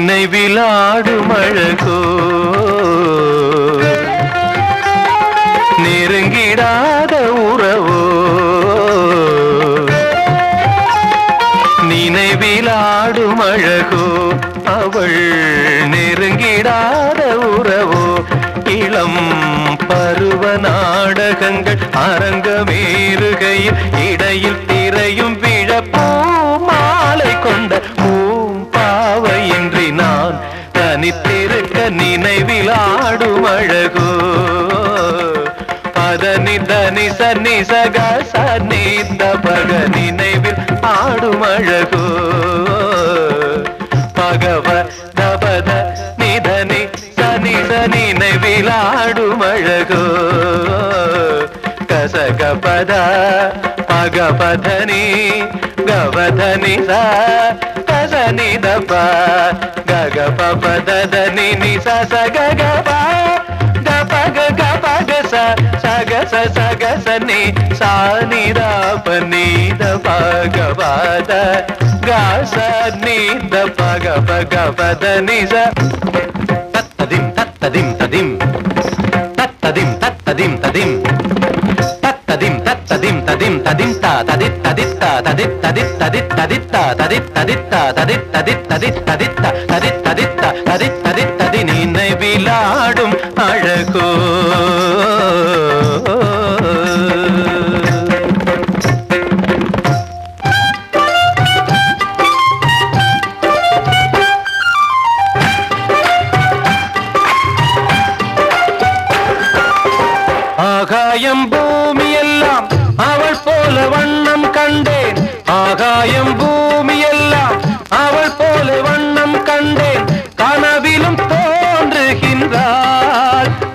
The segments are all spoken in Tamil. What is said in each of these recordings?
நினைவிலாடும் அழகோ நெருங்கிடாத உறவோ நினைவிலாடும் அழகோ அவள் நெருங்கிடாத உறவோ இளம் பருவ நாடகங்கள் அரங்கமேறுகையில் இடையில் திரையும் விழப்போ மாலை கொண்ட பூம்பாவையின்றி நான் தனித்திருக்க நினைவில் ஆடும் அழகோ பதனி தனி சனி சக சனி தபக நினைவில் ஆடும் அழகோ பகவ தபத நிதனி சனி சனி நினைவில் ஆடும் அழகோ கசக பத பகபதனி கவதனி ச கசனி தப கக பபதனி நி ச சக ப கபக கபக ச சக ச சக சனி சானி ரபனி தப கபத கசனி தப கபக பதனி ச தத்ததிம் தத்ததிம் ததிம் தத்ததிம் தத்ததிம் ததிம் தத்ததிம் தத்ததிம் ததிம் ததித்தா ததித் ததித்தா ததித் ததித் ததித் ததித்தா ததித் ததித்தா ததித் ததித் ததித் ததித்தா ததித் ததித்தா ததித் ததித் ததி நினைவிலாடும் அழகோ ஆகாயம் பூமி எல்லாம் அவள் போல வண்ணம் கண்டேன் ஆகாயம் பூமி எல்லாம் அவள் போல வண்ணம் கண்டேன் கனவிலும் தோன்றுகின்றாள்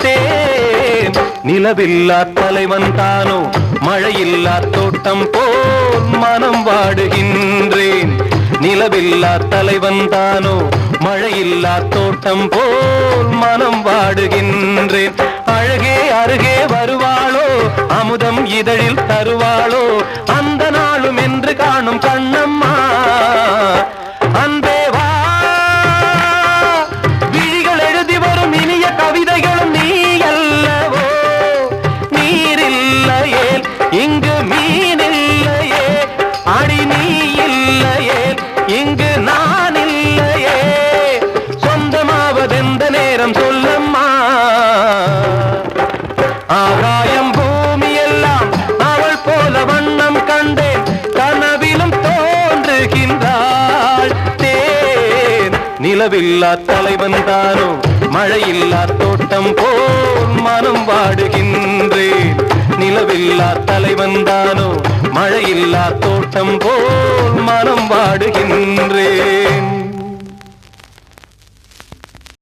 தேன் நிலவில்லா தலைவன் தானோ மழையில்லா தோட்டம் போல் மனம் வாடுகின்றேன் நிலவில்லா தலைவன் தானோ மழையில்லா தோட்டம் போல் மனம் வாடுகின்றேன் அழகே அருகே வருவாளோ அமுதம் இதழில் தருவாளோ அந்த நாளும் என்று காணும் கண்ணம்மா அன்பே வா விழிகள் எழுதி வரும் இனிய கவிதைகளும் நீ அல்லவோ நீரில்லையே இங்கு மீனில்லையே அடி நீ இல்லையே இங்கு நான் இல்லையே சொந்தமாவதெந்த நேரம் சொல்லம்மா ஆகாயம் பூமி எல்லாம் அவள் போல வண்ணம் கண்டேன் கனவிலும் தோன்றுகின்றாள் தேன் நிலவில்லா தலைவன் தானோ மழையில்லா தோட்டம் போல் மனம் வாடுகின்றேன் நிலவில்லா தலைவன் தானோ மழையில்லா தோட்டம் போல் மனம் வாடுகின்றேன்